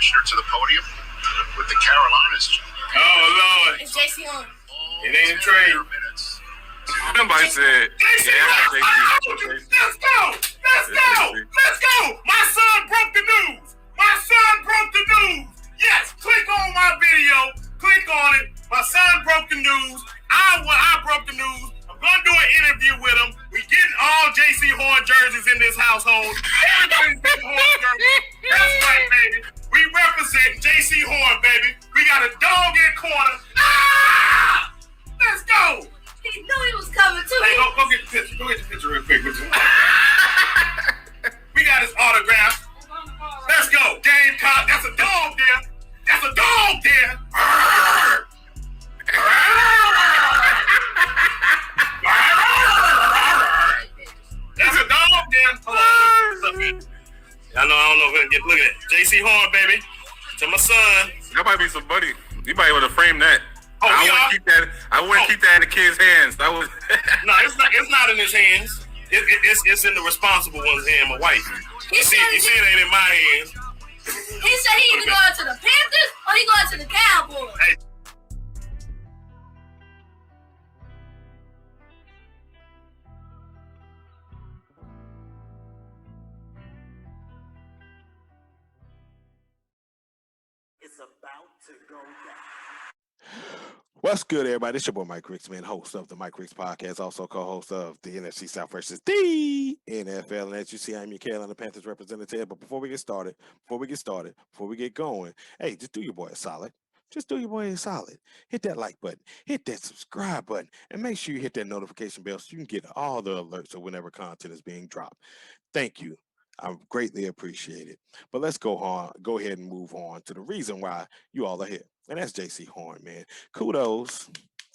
commissioner to the podium with the Carolinas. Oh, Lord. It's Jaycee on. It ain't a trade. Somebody said, Let's go. My son broke the news. Yes, click on my video. Click on it. My son broke the news. I broke the news. I'm going to do an interview with him. We getting all Jaycee Horn jerseys in this household. Everybody's getting Horn jerseys. That's right, baby. We represent Jaycee Horn, baby. We got a dog in corner. Ah! Let's go. He knew he was coming too. Hey, go get the picture. Go get the picture real quick. We got his autograph. Let's go. Game cop. That's a dog there. That's a dog there. That's a dog there. Hold on. What's up, man? I don't know if we can get. Look at it. Jaycee Horn, baby. To my son. That might be some buddy. You might want to frame that. Oh, I wouldn't keep that in the kid's hands. That was No, it's not in his hands. It's in the responsible one's hand, my wife. You see it ain't in my hands. He said he either going to the Panthers or he going to the Cowboys. Hey. It's about to go down. What's good, everybody? It's your boy Mike Ricks, man, host of the Mike Ricks Podcast, also co-host of the NFC South versus the NFL. And as you see, I'm your Carolina Panthers representative. But before we get going, hey, just do your boy a solid. Hit that like button, hit that subscribe button, and make sure you hit that notification bell so you can get all the alerts of whenever content is being dropped. Thank you. I greatly appreciate it. But let's go ahead and move on to the reason why you all are here. And that's Jaycee Horn, man. Kudos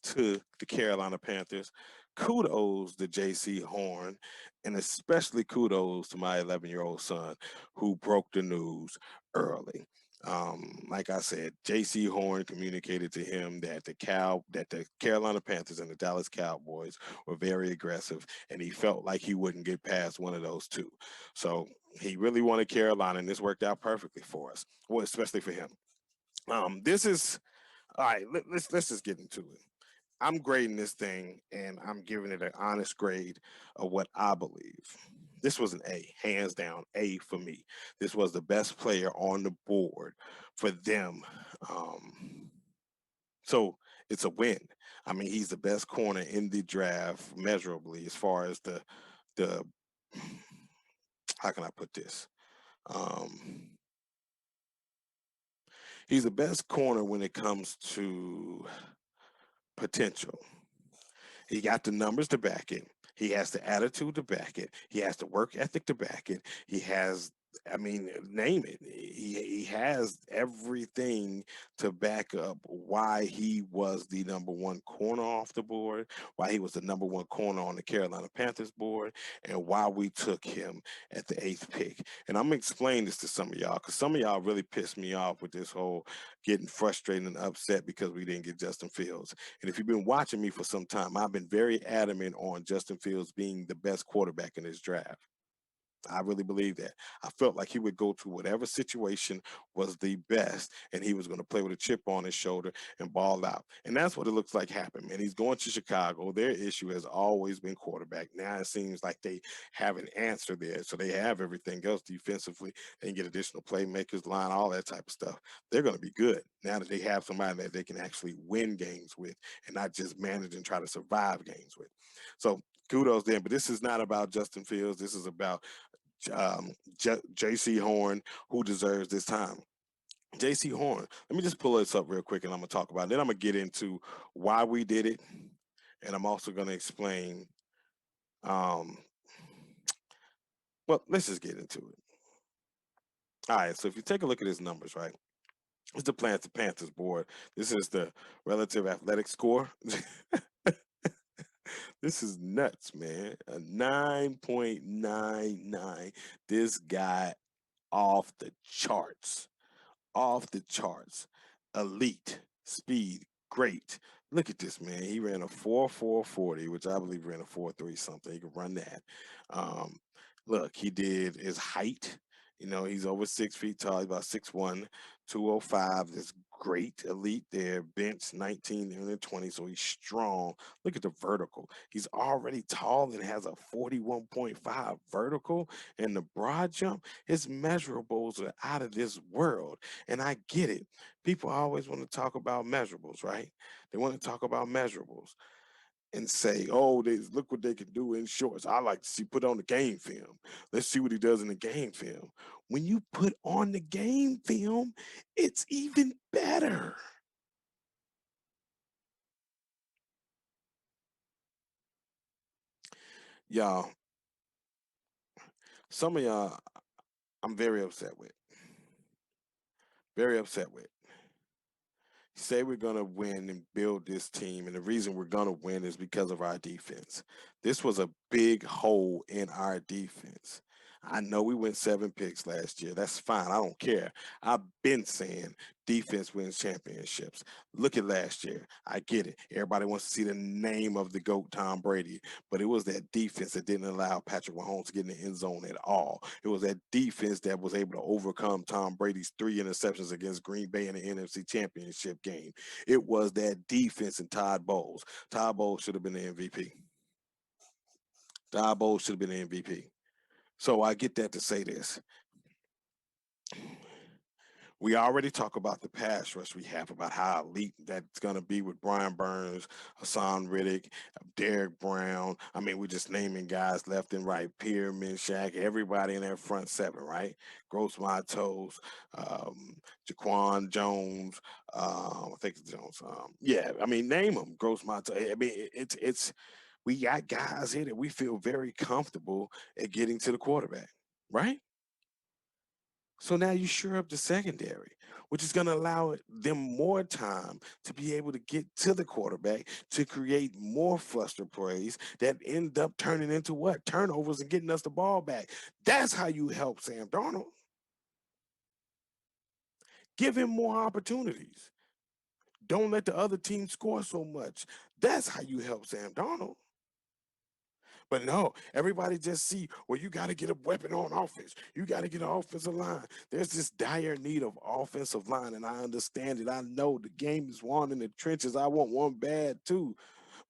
to the Carolina Panthers. Kudos to Jaycee Horn. And especially kudos to my 11-year-old son who broke the news early. Like I said, Jaycee Horn communicated to him that the Carolina Panthers and the Dallas Cowboys were very aggressive, and he felt like he wouldn't get past one of those two. So he really wanted Carolina, and this worked out perfectly for us. Well, especially for him. This is all right. Let's just get into it. I'm grading this thing, and I'm giving it an honest grade of what I believe. This was an A, hands down, A for me. This was the best player on the board for them. So it's a win. I mean, he's the best corner in the draft measurably as far as the how can I put this? He's the best corner when it comes to potential. He got the numbers to back it. He has the attitude to back it. He has the work ethic to back it. He has, name it. He has everything to back up why he was the number one corner off the board, why he was the number one corner on the Carolina Panthers board, and why we took him at the 8th pick. And I'm going to explain this to some of y'all because some of y'all really pissed me off with this whole getting frustrated and upset because we didn't get Justin Fields. And if you've been watching me for some time, I've been very adamant on Justin Fields being the best quarterback in this draft. I really believe that. I felt like he would go to whatever situation was the best, and he was going to play with a chip on his shoulder and ball out. And that's what it looks like happened, man. He's going to Chicago. Their issue has always been quarterback. Now it seems like they have an answer there. So they have everything else defensively. They can get additional playmakers, line, all that type of stuff. They're going to be good now that they have somebody that they can actually win games with and not just manage and try to survive games with. So kudos there. But this is not about Justin Fields. This is about Jaycee Horn, who deserves this time. Jaycee Horn. Let me just pull this up real quick, and I'm gonna talk about it. Then I'm gonna get into why we did it, and I'm also gonna explain. Well, let's just get into it. All right. So if you take a look at his numbers, right? It's the Panthers board. This is the relative athletic score. This is nuts, man. A 9.99. This guy off the charts. Elite. Speed. Great. Look at this, man. He ran a 4.440, which I believe ran a 4.3 something. He could run that. Look, he did his height You know, he's over 6 feet tall. He's about 6'1", 205. That's great, elite there. Bench 19 and 20, so he's strong. Look at the vertical. He's already tall and has a 41.5 vertical. And the broad jump, his measurables are out of this world. And I get it. People always want to talk about measurables, right? They want to talk about measurables and say, "Oh, they look what they can do in shorts." I like to see put on the game film. Let's see what he does in the game film. When you put on the game film, it's even better. Y'all, some of y'all, I'm very upset with. Very upset with. Say we're going to win and build this team, and the reason we're going to win is because of our defense. This was a big hole in our defense. I know we went 7 picks last year. That's fine. I don't care. I've been saying defense wins championships. Look at last year. I get it. Everybody wants to see the name of the GOAT, Tom Brady, but it was that defense that didn't allow Patrick Mahomes to get in the end zone at all. It was that defense that was able to overcome Tom Brady's 3 interceptions against Green Bay in the NFC Championship game. It was that defense and Todd Bowles. Todd Bowles should have been the MVP. Todd Bowles should have been the MVP. So I get that to say this. We already talk about the pass rush we have, about how elite that's going to be with Brian Burns, Hassan Riddick, Derek Brown. I mean, we're just naming guys left and right. Pierre Shaq, everybody in their front seven, right? Gross Matos, Jaquan Jones, I think it's Jones. Yeah, I mean, name them. Gross Matos. I mean, it's we got guys here that we feel very comfortable at getting to the quarterback, right? So now you shore up the secondary, which is going to allow them more time to be able to get to the quarterback to create more fluster plays that end up turning into what? Turnovers and getting us the ball back. That's how you help Sam Darnold. Give him more opportunities. Don't let the other team score so much. That's how you help Sam Darnold. But no, everybody just see, well, you got to get a weapon on offense. You got to get an offensive line. There's this dire need of offensive line, and I understand it. I know the game is won in the trenches. I want one bad too.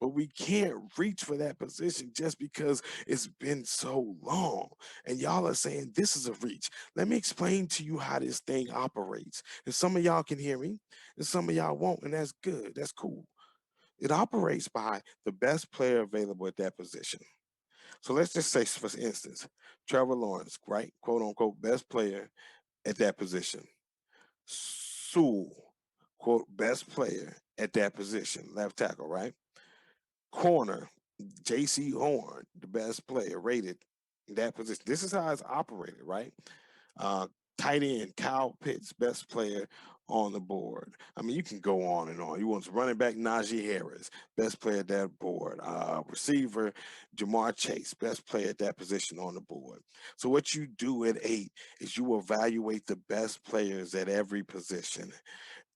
But we can't reach for that position just because it's been so long. And y'all are saying this is a reach. Let me explain to you how this thing operates. And some of y'all can hear me, and some of y'all won't, and that's good. That's cool. It operates by the best player available at that position. So let's just say, for instance, Trevor Lawrence, right? Quote unquote, best player at that position. Sewell, quote, best player at that position, left tackle, right? Corner, Jaycee Horn, the best player rated in that position. This is how it's operated, right? Uh, Tight end, Kyle Pitts, best player on the board. I mean, you can go on and on. You want to running back, Najee Harris, best player at that board. Receiver, Jamar Chase, best player at that position on the board. So what you do at 8 is you evaluate the best players at every position.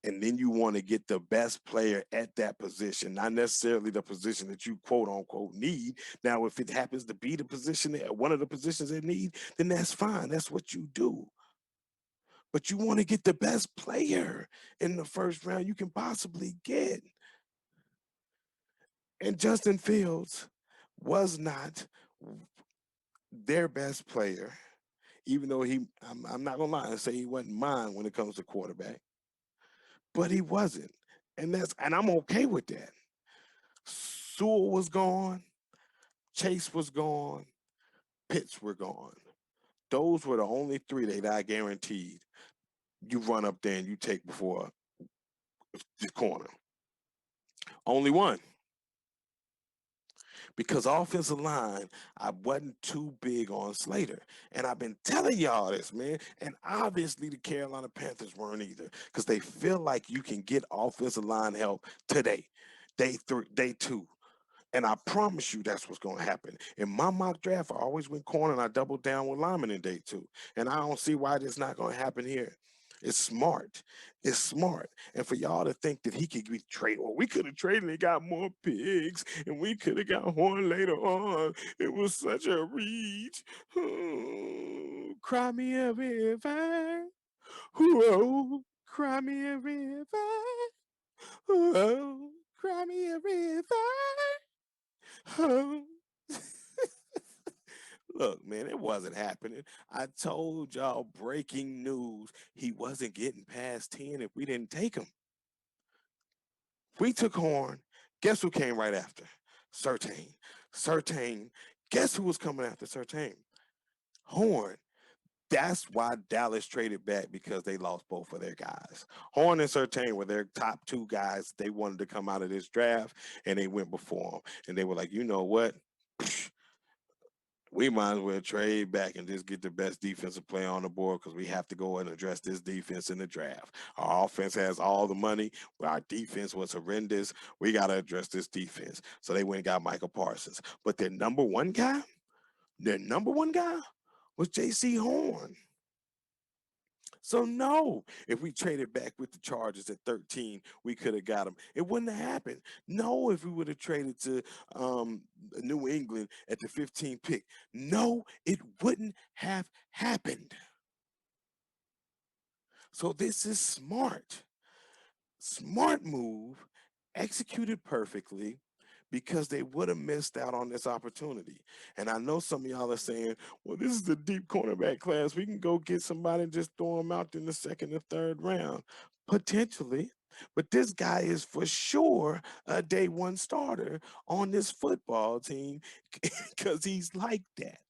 And then you want to get the best player at that position, not necessarily the position that you quote unquote need. Now, if it happens to be the position, one of the positions they need, then that's fine. That's what you do. But you want to get the best player in the first round you can possibly get. And Justin Fields was not their best player, even though I'm not gonna lie and say he wasn't mine when it comes to quarterback, but he wasn't. And I'm okay with that. Sewell was gone, Chase was gone, Pitts were gone. Those were the only 3 that I guaranteed you run up there and you take before the corner. Only one. Because offensive line, I wasn't too big on Slater. And I've been telling y'all this, man. And obviously the Carolina Panthers weren't either, because they feel like you can get offensive line help today, day 2. And I promise you that's what's going to happen. In my mock draft, I always went corner and I doubled down with lineman in day 2. And I don't see why that's not going to happen here. It's smart. It's smart. And for y'all to think that he could be traded, well, we could have traded and got more picks, and we could have got Horn later on. It was such a reach. Oh, cry me a river. Whoa, cry me a river. Whoa, cry me a river. Oh. Look, man, it wasn't happening. I told y'all breaking news. He wasn't getting past 10 if we didn't take him. We took Horn. Guess who came right after? Surtain. Surtain. Guess who was coming after Surtain? Horn. That's why Dallas traded back, because they lost both of their guys. Horn and Surtain were their top two guys. They wanted to come out of this draft, and they went before them. And they were like, you know what? We might as well trade back and just get the best defensive player on the board, because we have to go and address this defense in the draft. Our offense has all the money, but our defense was horrendous. We got to address this defense. So they went and got Michael Parsons. But their number one guy was Jaycee Horn. So no, if we traded back with the Chargers at 13, we could have got him. It wouldn't have happened. No, if we would have traded to New England at the 15th pick, no, it wouldn't have happened. So this is smart. Smart move, executed perfectly, because they would have missed out on this opportunity. And I know some of y'all are saying, well, this is a deep cornerback class. We can go get somebody and just throw them out in the second or third round. Potentially. But this guy is for sure a day one starter on this football team, because he's like that.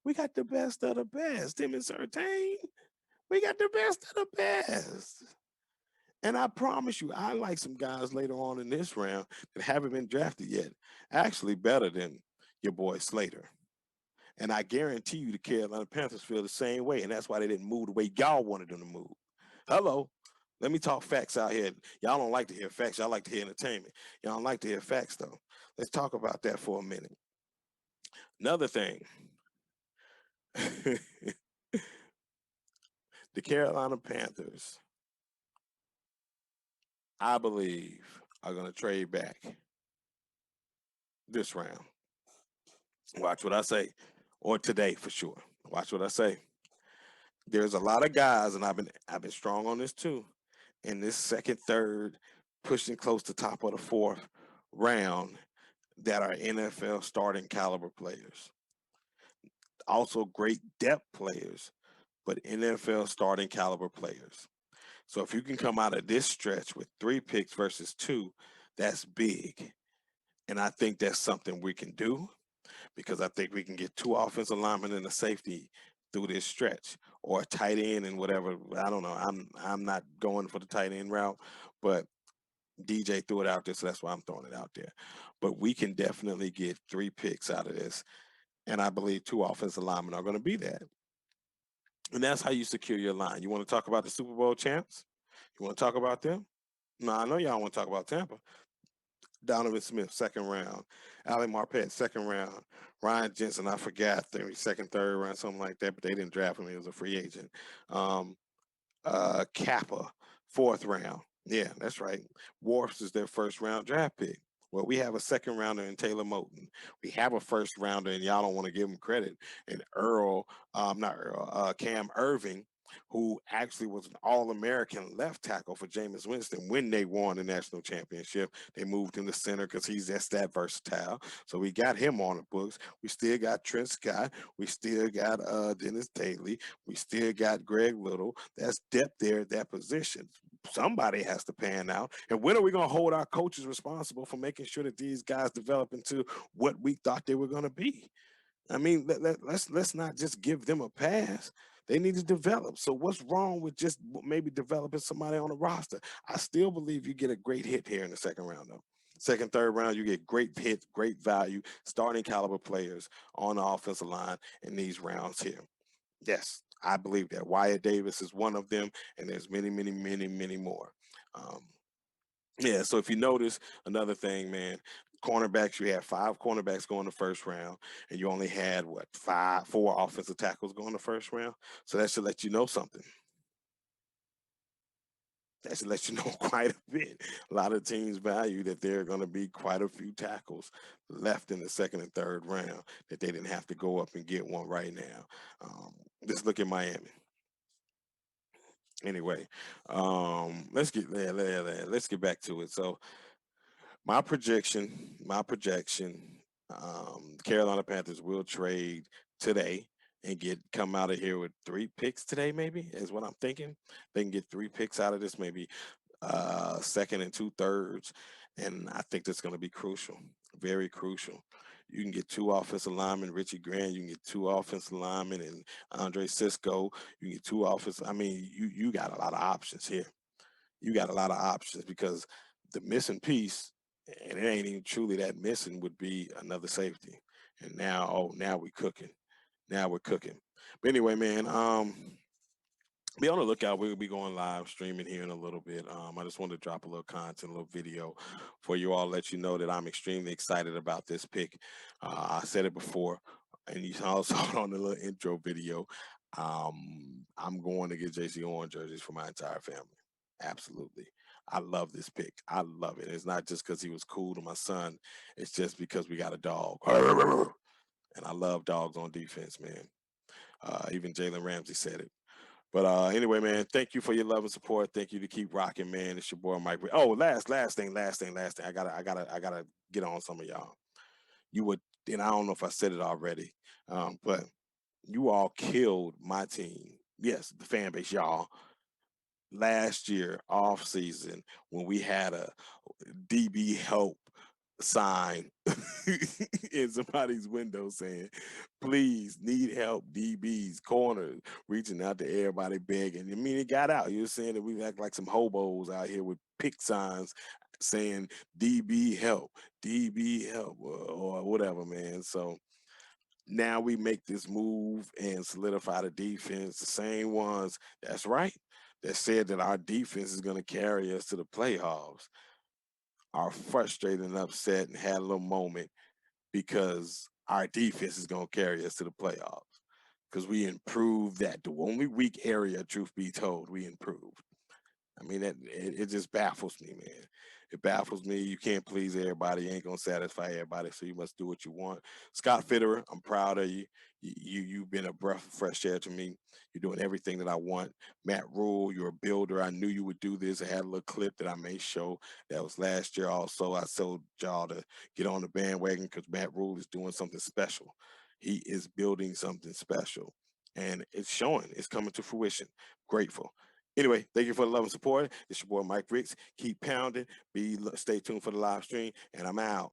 We got the best of the best. Him and Surtain, we got the best of the best. And I promise you, I like some guys later on in this round that haven't been drafted yet, actually better than your boy Slater. And I guarantee you the Carolina Panthers feel the same way, and that's why they didn't move the way y'all wanted them to move. Hello. Let me talk facts out here. Y'all don't like to hear facts. Y'all like to hear entertainment. Y'all don't like to hear facts, though. Let's talk about that for a minute. Another thing. The Carolina Panthers, I believe, are going to trade back this round. Watch what I say, or today for sure. Watch what I say. There's a lot of guys, and I've been strong on this too. In this second, third, pushing close to top of the fourth round, that are NFL starting caliber players. Also, great depth players, but NFL starting caliber players. So if you can come out of this stretch with 3 picks versus 2, that's big. And I think that's something we can do, because I think we can get 2 offensive linemen and a safety through this stretch, or a tight end and whatever. I don't know. I'm not going for the tight end route, but DJ threw it out there, so that's why I'm throwing it out there. But we can definitely get 3 picks out of this, and I believe 2 offensive linemen are going to be that. And that's how you secure your line. You want to talk about the Super Bowl champs? You want to talk about them? No, I know y'all want to talk about Tampa. Donovan Smith, second round. Ali Marpet, second round. Ryan Jensen, I forgot, second, third round, something like that, but they didn't draft him. He was a free agent. Kappa, fourth round. Yeah, that's right. Warps is their first round draft pick. Well, we have a second rounder in Taylor Moton. We have a first rounder, and y'all don't want to give him credit. And Cam Irving, who actually was an All-American left tackle for Jameis Winston when they won the national championship. They moved him to center because he's just that versatile. So we got him on the books. We still got Trent Scott. We still got Dennis Daly. We still got Greg Little. That's depth there at that position. Somebody has to pan out. And when are we going to hold our coaches responsible for making sure that these guys develop into what we thought they were going to be? I mean, let's not just give them a pass. They need to develop. So what's wrong with just maybe developing somebody on the roster? I still believe you get a great hit here in the second round, though. Second, third round, you get great hits, great value, starting caliber players on the offensive line in these rounds here. Yes, I believe that. Wyatt Davis is one of them, and there's many, many, many, many more. Yeah, so if you notice, another thing, man, cornerbacks, you had 5 cornerbacks going the first round, and you only had, 4 offensive tackles going the first round. So that should let you know something. That should let you know quite a bit. A lot of teams value that there are going to be quite a few tackles left in the second and third round that they didn't have to go up and get one right now. Just look at Miami. Anyway, let's get there. Let's get back to it. So my projection, the Carolina Panthers will trade today and come out of here with 3 picks today, maybe is what I'm thinking. They can get 3 picks out of this, maybe second and 2/3, and I think that's going to be crucial, very crucial. You can get 2 offensive linemen, Richie Grant. You can get 2 offensive linemen, and Andre Cisco. You can get 2 offensive. I mean, you got a lot of options here. You got a lot of options because the missing piece, and it ain't even truly that missing, would be another safety. And now we're cooking. Now we're cooking. But anyway, man, be on the lookout. We'll be going live streaming here in a little bit. I just wanted to drop a little content, a little video for you all, let you know that I'm extremely excited about this pick. I said it before, and you also saw it on the little intro video. I'm going to get Jaycee Horn jerseys for my entire family. Absolutely. I love this pick. I love it. It's not just because he was cool to my son. It's just because we got a dog. And I love dogs on defense, man. Even Jalen Ramsey said it. But anyway, man, thank you for your love and support. Thank you to keep rocking, man. It's your boy Mike. Oh, last thing. I gotta get on some of y'all. You would, and I don't know if I said it already, but you all killed my team. Yes, the fan base, y'all. Last year, off season, when we had a DB help sign in somebody's window saying, please, need help, DBs, corners, reaching out to everybody begging. I mean, it got out. You were saying that we act like some hobos out here with pick signs saying DB help, or whatever, man. So now we make this move and solidify the defense. The same ones, that's right, that said that our defense is going to carry us to the playoffs are frustrated and upset and had a little moment because our defense is going to carry us to the playoffs because we improved that. The only weak area, truth be told, we improved. I mean, it just baffles me, man. It baffles me. You can't please everybody. You ain't gonna satisfy everybody, so you must do what you want. Scott Fitterer, I'm proud of you. You've been a breath of fresh air to me. You're doing everything that I want. Matt Rule, you're a builder. I knew you would do this. I had a little clip that I may show that was last year. Also, I told y'all to get on the bandwagon because Matt Rule is doing something special. He is building something special, and it's showing. It's coming to fruition. Grateful. Anyway, thank you for the love and support. It's your boy Mike Ricks. Keep pounding. Stay tuned for the live stream, and I'm out.